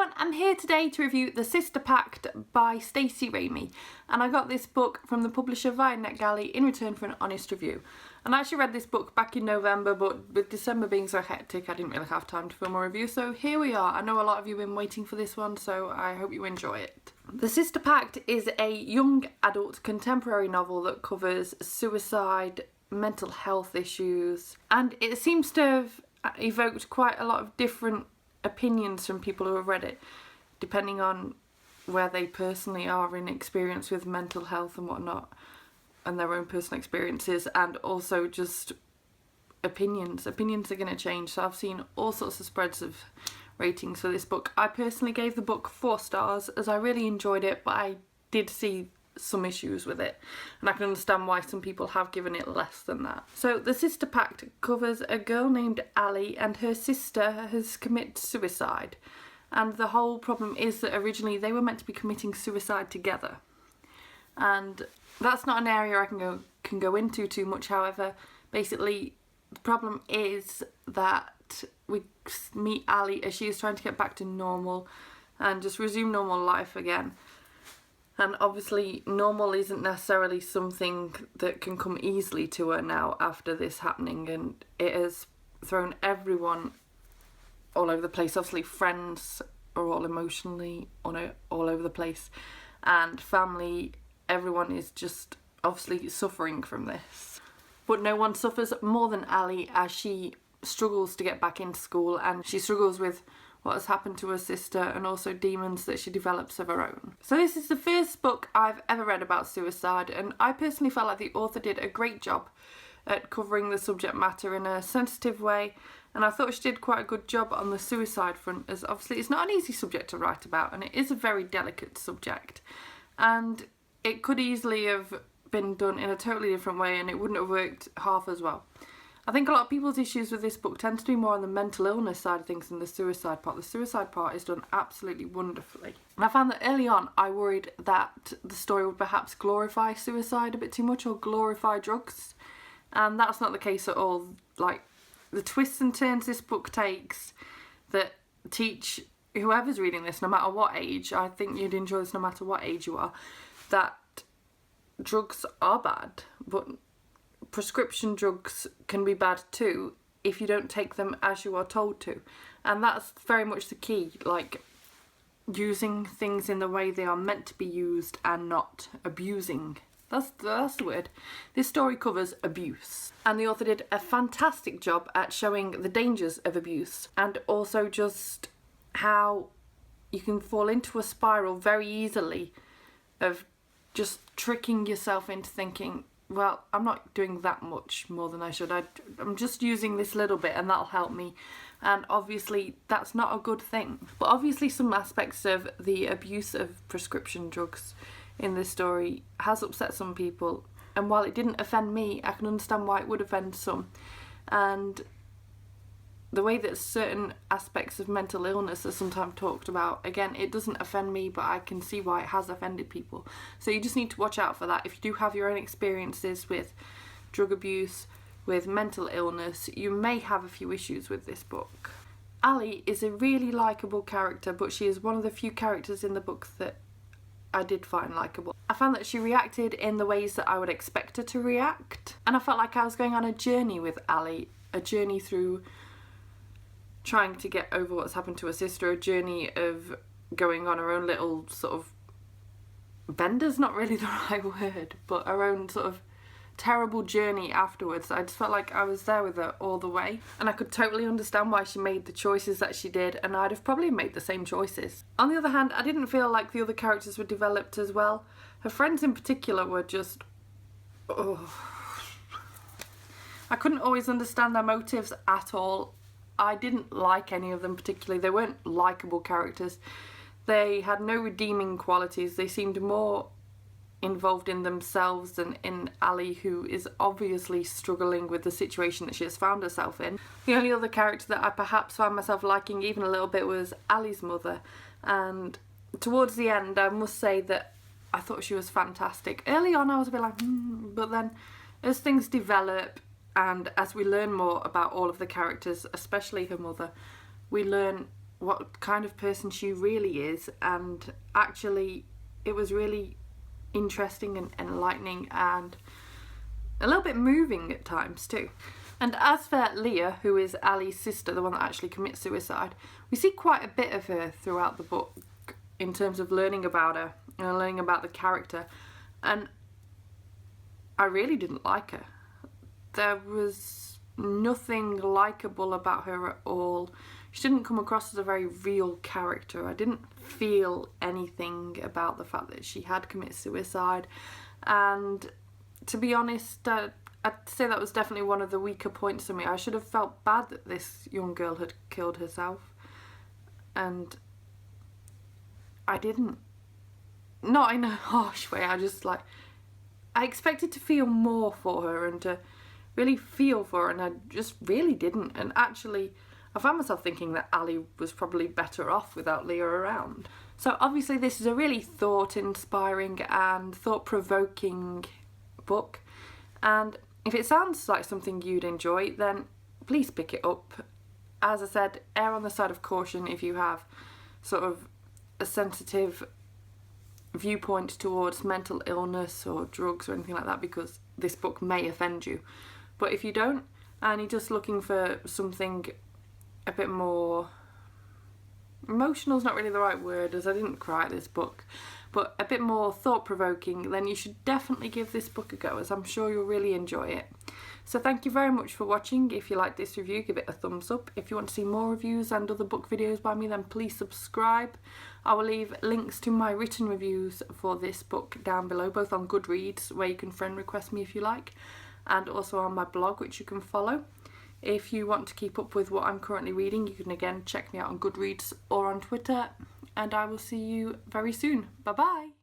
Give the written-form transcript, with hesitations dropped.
everyone, I'm here today to review The Sister Pact by Stacie Ramey, and I got this book from the publisher via NetGalley in return for an honest review. And I actually read this book back in November, but with December being so hectic I didn't really have time to film a review, so here we are. I know a lot of you have been waiting for this one, so I hope you enjoy it. The Sister Pact is a young adult contemporary novel that covers suicide, mental health issues, and it seems to have evoked quite a lot of different opinions from people who have read it, depending on where they personally are in experience with mental health and whatnot, and their own personal experiences, and also just opinions. Opinions are going to change, so I've seen all sorts of spreads of ratings for this book. I personally gave the book 4 stars as I really enjoyed it, but I did see some issues with it, and I can understand why some people have given it less than that. So The Sister Pact covers a girl named Ali and her sister has committed suicide, and the whole problem is that originally they were meant to be committing suicide together, and that's not an area I can go into too much. However, basically the problem is that we meet Ali as she is trying to get back to normal and just resume normal life again. And obviously normal isn't necessarily something that can come easily to her now after this happening, and it has thrown everyone all over the place. Obviously friends are all emotionally all over the place, and family, everyone is just obviously suffering from this. But no one suffers more than Ali as she struggles to get back into school, and she struggles with what has happened to her sister and also demons that she develops of her own. So this is the first book I've ever read about suicide, and I personally felt like the author did a great job at covering the subject matter in a sensitive way, and I thought she did quite a good job on the suicide front, as obviously it's not an easy subject to write about, and it is a very delicate subject, and it could easily have been done in a totally different way and it wouldn't have worked half as well. I think a lot of people's issues with this book tend to be more on the mental illness side of things than the suicide part. The suicide part is done absolutely wonderfully. And I found that early on I worried that the story would perhaps glorify suicide a bit too much or glorify drugs. And that's not the case at all. Like, the twists and turns this book takes that teach whoever's reading this, no matter what age, I think you'd enjoy this no matter what age you are, that drugs are bad, but prescription drugs can be bad too if you don't take them as you are told to, and that's very much the key, like using things in the way they are meant to be used and not abusing. That's the word. This story covers abuse, and the author did a fantastic job at showing the dangers of abuse and also just how you can fall into a spiral very easily of just tricking yourself into thinking, well, I'm not doing that much more than I should. I'm just using this little bit and that'll help me. And obviously that's not a good thing. But obviously some aspects of the abuse of prescription drugs in this story has upset some people. And while it didn't offend me, I can understand why it would offend some. And the way that certain aspects of mental illness are sometimes talked about, again, it doesn't offend me, but I can see why it has offended people. So you just need to watch out for that. If you do have your own experiences with drug abuse, with mental illness, you may have a few issues with this book. Ali is a really likeable character, but she is one of the few characters in the book that I did find likeable. I found that she reacted in the ways that I would expect her to react, and I felt like I was going on a journey with Ali, a journey through trying to get over what's happened to her sister, a journey of going on her own little sort of bender's not really the right word, but her own sort of terrible journey afterwards. I just felt like I was there with her all the way, and I could totally understand why she made the choices that she did, and I'd have probably made the same choices. On the other hand, I didn't feel like the other characters were developed as well. Her friends in particular were just... I couldn't always understand their motives at all. I didn't like any of them particularly. They weren't likeable characters. They had no redeeming qualities. They seemed more involved in themselves than in Ali, who is obviously struggling with the situation that she has found herself in. The only other character that I perhaps found myself liking even a little bit was Ali's mother, and towards the end I must say that I thought she was fantastic. Early on I was a bit like, but then as things develop and as we learn more about all of the characters, especially her mother, we learn what kind of person she really is, and actually it was really interesting and enlightening and a little bit moving at times too. And as for Leah, who is Ali's sister, the one that actually commits suicide, we see quite a bit of her throughout the book in terms of learning about her and learning about the character, and I really didn't like her. There was nothing likeable about her at all. She didn't come across as a very real character. I didn't feel anything about the fact that she had committed suicide, and to be honest, I'd say that was definitely one of the weaker points for me. I should have felt bad that this young girl had killed herself, and I didn't. Not in a harsh way, I expected to feel more for her and to really feel for her, and I just really didn't. And actually, I found myself thinking that Ali was probably better off without Leah around. So obviously this is a really thought-inspiring and thought-provoking book, and if it sounds like something you'd enjoy, then please pick it up. As I said, err on the side of caution if you have sort of a sensitive viewpoint towards mental illness or drugs or anything like that, because this book may offend you. But if you don't, and you're just looking for something a bit more emotional, is not really the right word, as I didn't cry at this book, but a bit more thought-provoking, then you should definitely give this book a go, as I'm sure you'll really enjoy it. So thank you very much for watching. If you like this review, give it a thumbs up. If you want to see more reviews and other book videos by me, then please subscribe. I will leave links to my written reviews for this book down below, both on Goodreads, where you can friend request me if you like, and also on my blog, which you can follow. If you want to keep up with what I'm currently reading, you can again check me out on Goodreads or on Twitter, and I will see you very soon. Bye bye!